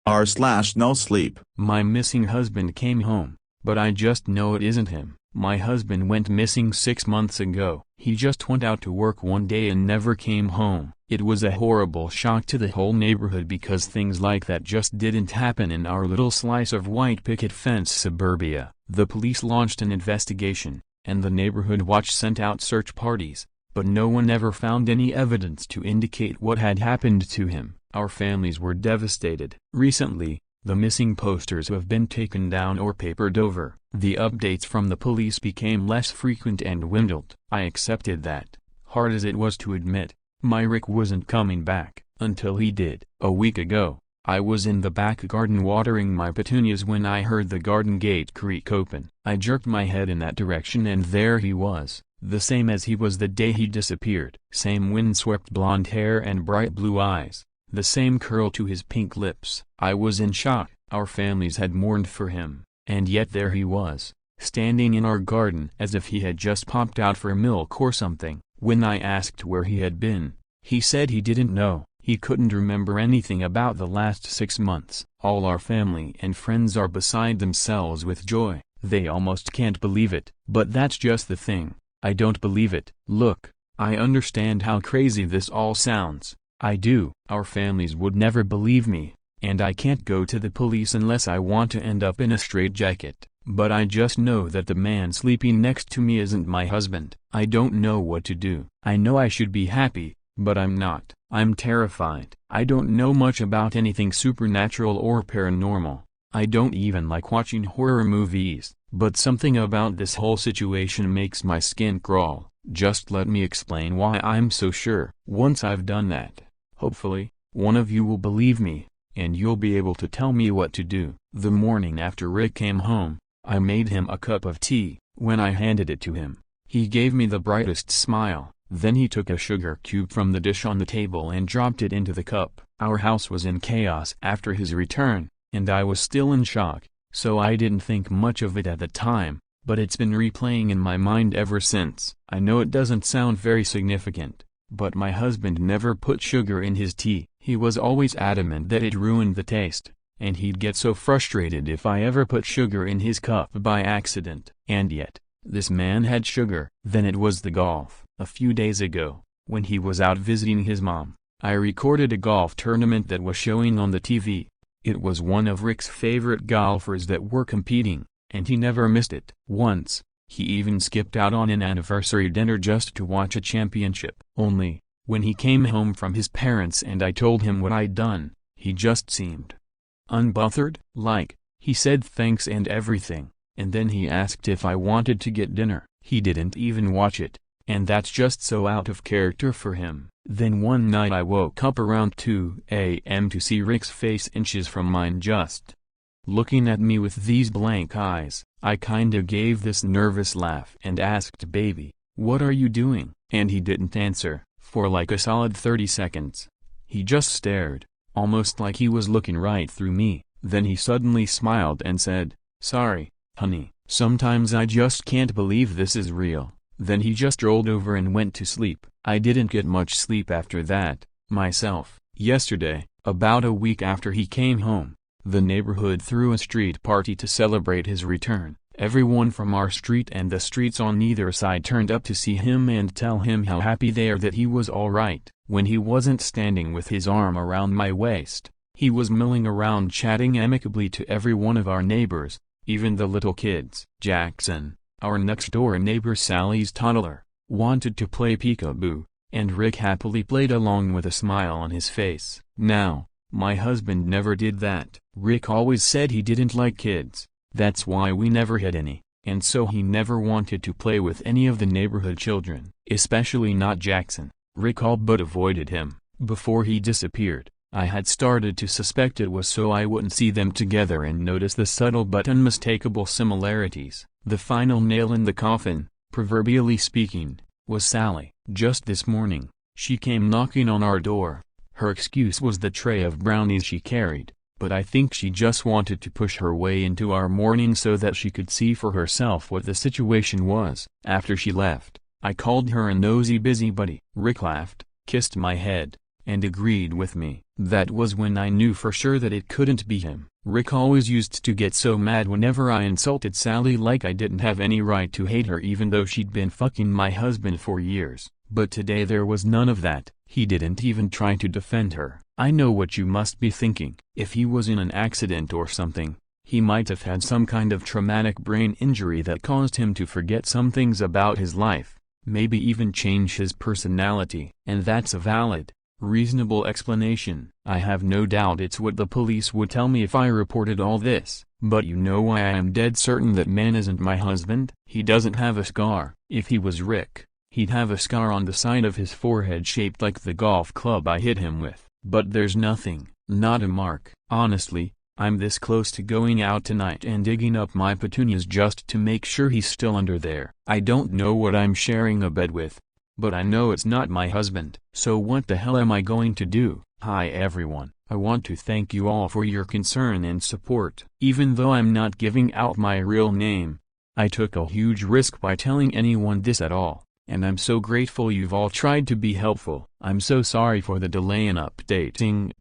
r/nosleep. My missing husband came home, but I just know it isn't him. My husband went missing 6 months ago. He just went out to work one day and never came home. It was a horrible shock to the whole neighborhood because things like that just didn't happen in our little slice of white picket fence suburbia. The police launched an investigation, and the neighborhood watch sent out search parties, but no one ever found any evidence to indicate what had happened to him. Our families were devastated. Recently, the missing posters have been taken down or papered over. The updates from the police became less frequent and dwindled. I accepted that, hard as it was to admit. My Rick wasn't coming back, until he did. A week ago, I was in the back garden watering my petunias when I heard the garden gate creak open. I jerked my head in that direction and there he was, the same as he was the day he disappeared. Same windswept blonde hair and bright blue eyes, the same curl to his pink lips. I was in shock. Our families had mourned for him, and yet there he was, standing in our garden as if he had just popped out for milk or something. When I asked where he had been, he said he didn't know. He couldn't remember anything about the last 6 months. All our family and friends are beside themselves with joy. They almost can't believe it. But that's just the thing. I don't believe it. Look, I understand how crazy this all sounds. I do. Our families would never believe me, and I can't go to the police unless I want to end up in a straitjacket. But I just know that the man sleeping next to me isn't my husband. I don't know what to do. I know I should be happy, but I'm not. I'm terrified. I don't know much about anything supernatural or paranormal. I don't even like watching horror movies, but something about this whole situation makes my skin crawl. Just let me explain why I'm so sure. Once I've done that, hopefully, one of you will believe me, and you'll be able to tell me what to do. The morning after Rick came home, I made him a cup of tea. When I handed it to him, he gave me the brightest smile. Then he took a sugar cube from the dish on the table and dropped it into the cup. Our house was in chaos after his return, and I was still in shock, so I didn't think much of it at the time, but it's been replaying in my mind ever since. I know it doesn't sound very significant, but my husband never put sugar in his tea. He was always adamant that it ruined the taste, and he'd get so frustrated if I ever put sugar in his cup by accident. And yet, this man had sugar. Then it was the golf. A few days ago, when he was out visiting his mom, I recorded a golf tournament that was showing on the TV. It was one of Rick's favorite golfers that were competing, and he never missed it. Once, he even skipped out on an anniversary dinner just to watch a championship. Only, when he came home from his parents and I told him what I'd done, he just seemed unbothered. He said thanks and everything, and then he asked if I wanted to get dinner. He didn't even watch it, and that's just so out of character for him. Then one night I woke up around 2 a.m. to see Rick's face inches from mine just looking at me with these blank eyes. I kinda gave this nervous laugh and asked, "Baby, what are you doing?" And he didn't answer, for like a solid 30 seconds. He just stared, almost like he was looking right through me. Then he suddenly smiled and said, "Sorry, honey, sometimes I just can't believe this is real." Then he just rolled over and went to sleep. I didn't get much sleep after that, myself. Yesterday, about a week after he came home, the neighborhood threw a street party to celebrate his return. Everyone from our street and the streets on either side turned up to see him and tell him how happy they are that he was alright. When he wasn't standing with his arm around my waist, he was milling around chatting amicably to every one of our neighbors, even the little kids. Jackson, our next-door neighbor Sally's toddler, wanted to play peekaboo, and Rick happily played along with a smile on his face. Now, my husband never did that. Rick always said he didn't like kids. That's why we never had any, and so he never wanted to play with any of the neighborhood children, especially not Jackson. Rick all but avoided him. Before he disappeared, I had started to suspect it was so I wouldn't see them together and notice the subtle but unmistakable similarities. The final nail in the coffin, proverbially speaking, was Sally. Just this morning, she came knocking on our door. Her excuse was the tray of brownies she carried, but I think she just wanted to push her way into our morning so that she could see for herself what the situation was. After she left, I called her a nosy busybody. Rick laughed, kissed my head, and agreed with me. That was when I knew for sure that it couldn't be him. Rick always used to get so mad whenever I insulted Sally, like I didn't have any right to hate her even though she'd been fucking my husband for years. But today there was none of that. He didn't even try to defend her. I know what you must be thinking. If he was in an accident or something, he might have had some kind of traumatic brain injury that caused him to forget some things about his life, maybe even change his personality. And that's a valid, reasonable explanation. I have no doubt it's what the police would tell me if I reported all this. But you know why I am dead certain that man isn't my husband? He doesn't have a scar. If he was Rick, he'd have a scar on the side of his forehead shaped like the golf club I hit him with. But there's nothing, not a mark. Honestly, I'm this close to going out tonight and digging up my petunias just to make sure he's still under there. I don't know what I'm sharing a bed with, but I know it's not my husband. So what the hell am I going to do? Hi everyone, I want to thank you all for your concern and support. Even though I'm not giving out my real name, I took a huge risk by telling anyone this at all, and I'm so grateful you've all tried to be helpful. I'm so sorry for the delay in updating.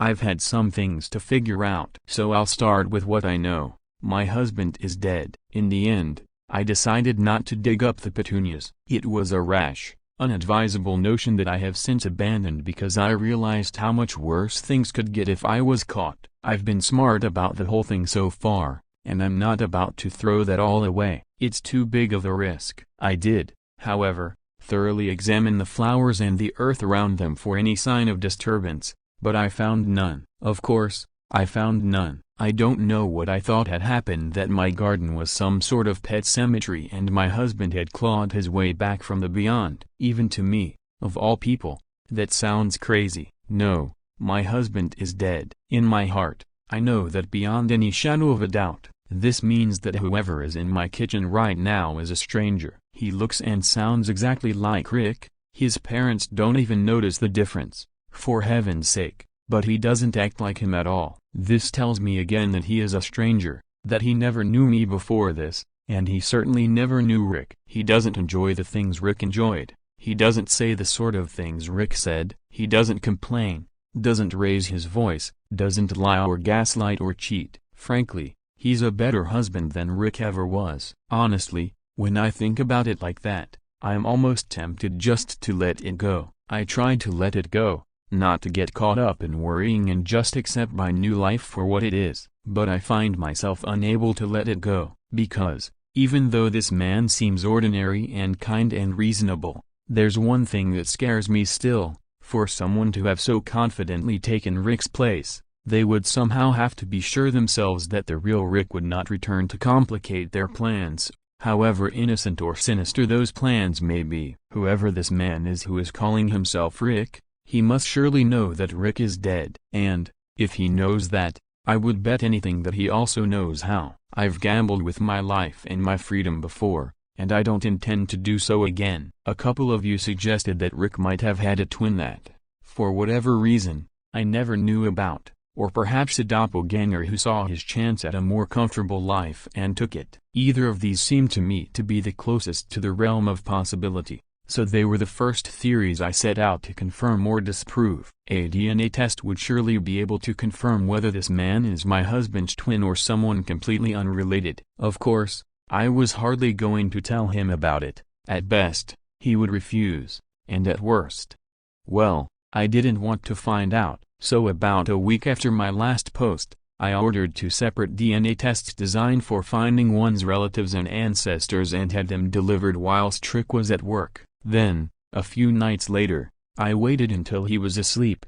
I've had some things to figure out. So I'll start with what I know. My husband is dead. In the end, I decided not to dig up the petunias. It was a rash, unadvisable notion that I have since abandoned because I realized how much worse things could get if I was caught. I've been smart about the whole thing so far, and I'm not about to throw that all away. It's too big of a risk. I did, however, thoroughly examine the flowers and the earth around them for any sign of disturbance, but I found none. Of course, I found none. I don't know what I thought had happened, that my garden was some sort of pet cemetery and my husband had clawed his way back from the beyond. Even to me, of all people, that sounds crazy. No, my husband is dead. In my heart, I know that beyond any shadow of a doubt. This means that whoever is in my kitchen right now is a stranger. He looks and sounds exactly like Rick. His parents don't even notice the difference, for heaven's sake, but he doesn't act like him at all. This tells me again that he is a stranger, that he never knew me before this, and he certainly never knew Rick. He doesn't enjoy the things Rick enjoyed. He doesn't say the sort of things Rick said. He doesn't complain, doesn't raise his voice, doesn't lie or gaslight or cheat. Frankly, he's a better husband than Rick ever was. Honestly, when I think about it like that, I'm almost tempted just to let it go. I tried to let it go, not to get caught up in worrying and just accept my new life for what it is. But I find myself unable to let it go, because, even though this man seems ordinary and kind and reasonable, there's one thing that scares me still. For someone to have so confidently taken Rick's place, they would somehow have to be sure themselves that the real Rick would not return to complicate their plans, however innocent or sinister those plans may be. Whoever this man is who is calling himself Rick, he must surely know that Rick is dead. And, if he knows that, I would bet anything that he also knows how. I've gambled with my life and my freedom before, and I don't intend to do so again. A couple of you suggested that Rick might have had a twin that, for whatever reason, I never knew about, or perhaps a doppelganger who saw his chance at a more comfortable life and took it. Either of these seemed to me to be the closest to the realm of possibility, so they were the first theories I set out to confirm or disprove. A DNA test would surely be able to confirm whether this man is my husband's twin or someone completely unrelated. Of course, I was hardly going to tell him about it. At best, he would refuse, and at worst, well, I didn't want to find out. So about a week after my last post, I ordered 2 separate DNA tests designed for finding one's relatives and ancestors and had them delivered whilst Rick was at work. Then, a few nights later, I waited until he was asleep,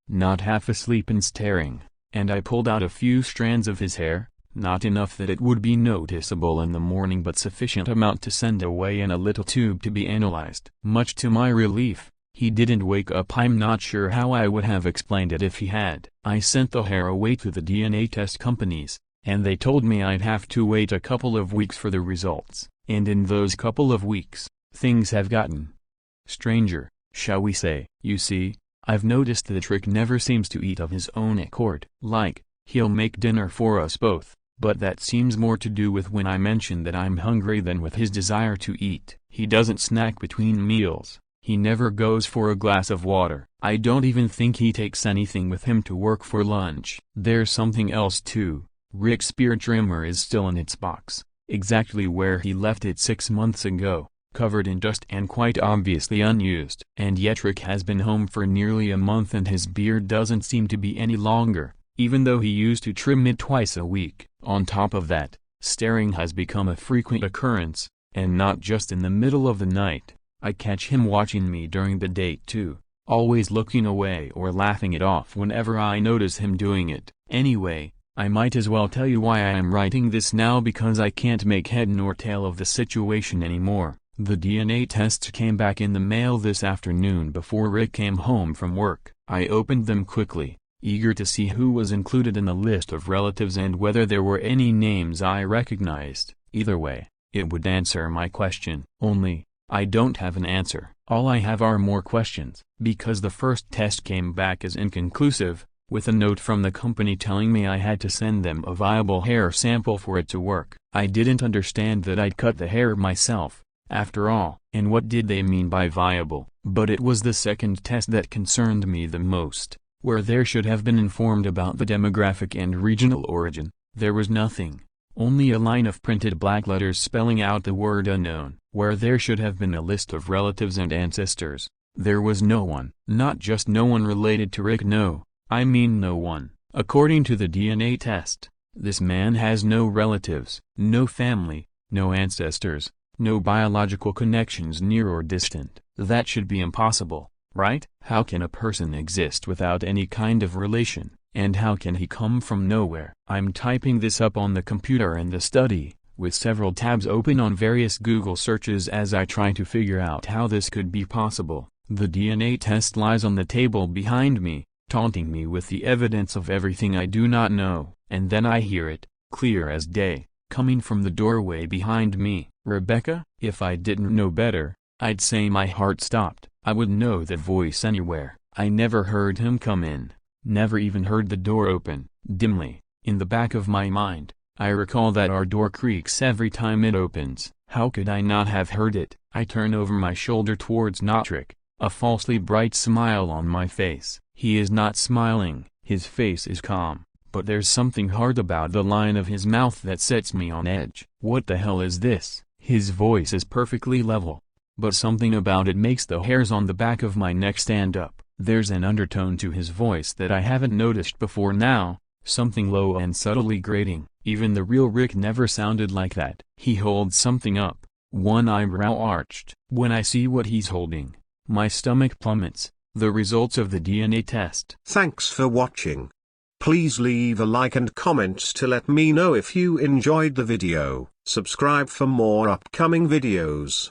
not half asleep and staring, and I pulled out a few strands of his hair, not enough that it would be noticeable in the morning but sufficient amount to send away in a little tube to be analyzed. Much to my relief, he didn't wake up. I'm not sure how I would have explained it if he had. I sent the hair away to the DNA test companies, and they told me I'd have to wait a couple of weeks for the results. And in those couple of weeks, things have gotten stranger, shall we say. You see, I've noticed that Rick never seems to eat of his own accord. Like, he'll make dinner for us both, but that seems more to do with when I mention that I'm hungry than with his desire to eat. He doesn't snack between meals. He never goes for a glass of water. I don't even think he takes anything with him to work for lunch. There's something else too. Rick's beard trimmer is still in its box, exactly where he left it 6 months ago, covered in dust and quite obviously unused. And yet Rick has been home for nearly a month and his beard doesn't seem to be any longer, even though he used to trim it twice a week. On top of that, staring has become a frequent occurrence, and not just in the middle of the night. I catch him watching me during the date too, always looking away or laughing it off whenever I notice him doing it. Anyway, I might as well tell you why I am writing this now, because I can't make head nor tail of the situation anymore. The DNA tests came back in the mail this afternoon before Rick came home from work. I opened them quickly, eager to see who was included in the list of relatives and whether there were any names I recognized. Either way, it would answer my question. Only, I don't have an answer. All I have are more questions. Because the first test came back as inconclusive, with a note from the company telling me I had to send them a viable hair sample for it to work. I didn't understand that I'd cut the hair myself, after all. And what did they mean by viable? But it was the second test that concerned me the most, where there should have been informed about the demographic and regional origin. There was nothing. Only a line of printed black letters spelling out the word unknown. Where there should have been a list of relatives and ancestors, there was no one. Not just no one related to Rick, no, I mean no one. According to the DNA test, this man has no relatives, no family, no ancestors, no biological connections near or distant. That should be impossible, right? How can a person exist without any kind of relation, and how can he come from nowhere? I'm typing this up on the computer in the study, with several tabs open on various Google searches as I try to figure out how this could be possible. The DNA test lies on the table behind me, taunting me with the evidence of everything I do not know. And then I hear it, clear as day, coming from the doorway behind me. Rebecca? If I didn't know better, I'd say my heart stopped. I would know that voice anywhere. I never heard him come in, never even heard the door open. Dimly, in the back of my mind, I recall that our door creaks every time it opens. How could I not have heard it? I turn over my shoulder towards Notrick, a falsely bright smile on my face. He is not smiling, his face is calm, but there's something hard about the line of his mouth that sets me on edge. What the hell is this? His voice is perfectly level, but something about it makes the hairs on the back of my neck stand up. There's an undertone to his voice that I haven't noticed before now, something low and subtly grating. Even the real Rick never sounded like that. He holds something up, one eyebrow arched. When I see what he's holding, my stomach plummets. The results of the DNA test. Thanks for watching. Please leave a like and comments to let me know if you enjoyed the video. Subscribe for more upcoming videos.